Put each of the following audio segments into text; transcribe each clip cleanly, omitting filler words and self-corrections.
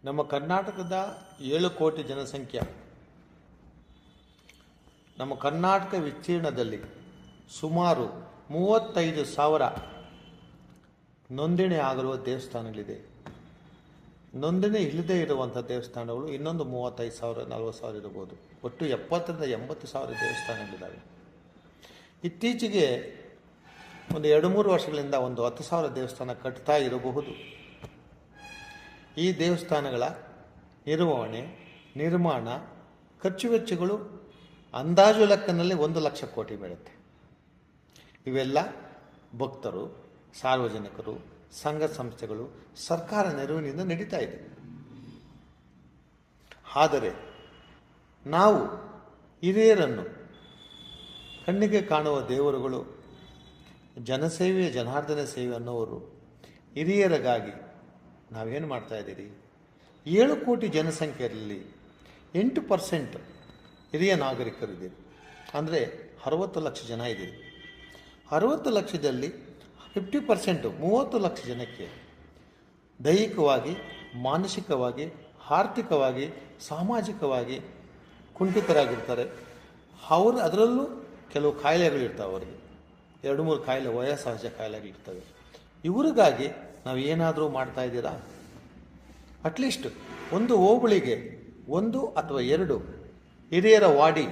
ನಮ್ಮ ಕರ್ನಾಟಕದ 7 ಕೋಟಿ ಜನಸಂಖ್ಯೆ, ನಮ್ಮ ಕರ್ನಾಟಕ ವಿಸ್ತೀರ್ಣದಲ್ಲಿ ಸುಮಾರು 35,000 ನೋಂದಣಿ ಆಗಿರುವ ದೇವಸ್ಥಾನಗಳಿದೆ. ನೋಂದಣಿ ಇಲ್ಲದೇ ಇರುವಂಥ ದೇವಸ್ಥಾನಗಳು ಇನ್ನೊಂದು 35,000 40,000 ಇರಬಹುದು. ಒಟ್ಟು 70,000 ರಿಂದ 80,000 ದೇವಸ್ಥಾನಗಳಿದ್ದಾವೆ. ಇತ್ತೀಚೆಗೆ ಒಂದು 2-3 ವರ್ಷಗಳಿಂದ ಒಂದು 10,000 ದೇವಸ್ಥಾನ ಕಟ್ತಾ ಇರಬಹುದು. ಈ ದೇವಸ್ಥಾನಗಳ ನಿರ್ಮಾಣ ಖರ್ಚು ವೆಚ್ಚಗಳು ಅಂದಾಜು ಲೆಕ್ಕನಲ್ಲಿ 1 ಲಕ್ಷ ಕೋಟಿ ಬೀಳುತ್ತೆ. ಇವೆಲ್ಲ ಭಕ್ತರು, ಸಾರ್ವಜನಿಕರು, ಸಂಘ ಸಂಸ್ಥೆಗಳು, ಸರ್ಕಾರ ನೆರವಿನಿಂದ ನಡೀತಾ ಇದೆ. ಆದರೆ ನಾವು ಹಿರಿಯರನ್ನು, ಕಣ್ಣಿಗೆ ಕಾಣುವ ದೇವರುಗಳು, ಜನಸೇವೆ ಜನಾರ್ದನ ಸೇವೆ ಅನ್ನೋರು ಹಿರಿಯರಿಗಾಗಿ ನಾವೇನು ಮಾಡ್ತಾ ಇದ್ದೀರಿ? 7 ಕೋಟಿ ಜನಸಂಖ್ಯೆಯಲ್ಲಿ 8% ಹಿರಿಯ ನಾಗರಿಕರಿದ್ದೀರಿ. ಅಂದರೆ 60 ಲಕ್ಷ ಜನ ಇದ್ದೀರಿ. 60 ಲಕ್ಷದಲ್ಲಿ 50%, 30 ಲಕ್ಷ ಜನಕ್ಕೆ ದೈಹಿಕವಾಗಿ, ಮಾನಸಿಕವಾಗಿ, ಆರ್ಥಿಕವಾಗಿ, ಸಾಮಾಜಿಕವಾಗಿ ಕುಂಠಿತರಾಗಿರ್ತಾರೆ. ಅದರಲ್ಲೂ ಕೆಲವು ಕಾಯಿಲೆಗಳಿರ್ತವೆ. ಅವರಿಗೆ 2-3 ಕಾಯಿಲೆ, ವಯೋಸಹಜ ಕಾಯಿಲೆಗಳಿರ್ತವೆ. ಇವರಿಗಾಗಿ ನಾವು ಏನಾದರೂ ಮಾಡ್ತಾ ಇದ್ದೀರಾ? ಅಟ್ಲೀಸ್ಟ್ ಒಂದು ಹೋಬಳಿಗೆ 1 ಅಥವಾ 2 ಹಿರಿಯರ ವಾಡಿ,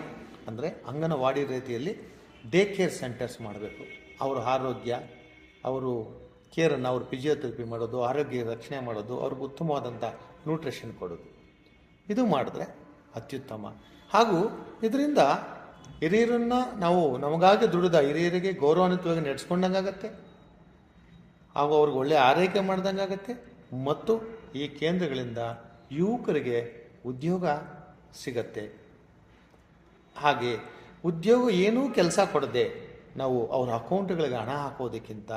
ಅಂದರೆ ಅಂಗನವಾಡಿ ರೀತಿಯಲ್ಲಿ ಡೇ ಕೇರ್ ಸೆಂಟರ್ಸ್ ಮಾಡಬೇಕು. ಅವರ ಆರೋಗ್ಯ, ಅವರು ಕೇರನ್ನು, ಅವರು ಫಿಸಿಯೋಥೆರಪಿ ಮಾಡೋದು, ಆರೋಗ್ಯ ರಕ್ಷಣೆ ಮಾಡೋದು, ಅವ್ರಿಗೆ ಉತ್ತಮವಾದಂಥ ನ್ಯೂಟ್ರಿಷನ್ ಕೊಡೋದು. ಇದು ಮಾಡಿದ್ರೆ ಅತ್ಯುತ್ತಮ. ಹಾಗೂ ಇದರಿಂದ ಹಿರಿಯರನ್ನು ನಾವು ನಮಗಾಗಿ ದುಡಿದ ಹಿರಿಯರಿಗೆ ಗೌರವಾನ್ವಿತವಾಗಿ ನಡೆಸ್ಕೊಂಡಂಗಾಗತ್ತೆ, ಹಾಗೂ ಅವ್ರಿಗೆ ಒಳ್ಳೆಯ ಆರೈಕೆ ಮಾಡ್ದಂಗಾಗತ್ತೆ. ಮತ್ತು ಈ ಕೇಂದ್ರಗಳಿಂದ ಯುವಕರಿಗೆ ಉದ್ಯೋಗ ಸಿಗತ್ತೆ. ಹಾಗೆ ಉದ್ಯೋಗ ಏನೂ ಕೆಲಸ ಕೊಡದೆ ನಾವು ಅವರ ಅಕೌಂಟ್ಗಳಿಗೆ ಹಣ ಹಾಕೋದಕ್ಕಿಂತ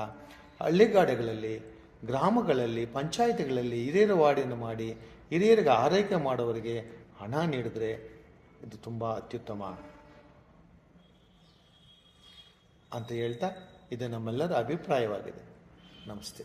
ಹಳ್ಳಿಗಾಡುಗಳಲ್ಲಿ, ಗ್ರಾಮಗಳಲ್ಲಿ, ಪಂಚಾಯಿತಿಗಳಲ್ಲಿ ಹಿರಿಯರ ವಾರ್ಡನ್ನು ಮಾಡಿ ಹಿರಿಯರಿಗೆ ಆರೈಕೆ ಮಾಡೋವರಿಗೆ ಹಣ ನೀಡಿದ್ರೆ ಇದು ತುಂಬ ಅತ್ಯುತ್ತಮ ಅಂತ ಹೇಳ್ತಾ, ಇದು ನಮ್ಮೆಲ್ಲರ ಅಭಿಪ್ರಾಯವಾಗಿದೆ. ನಮಸ್ತೆ.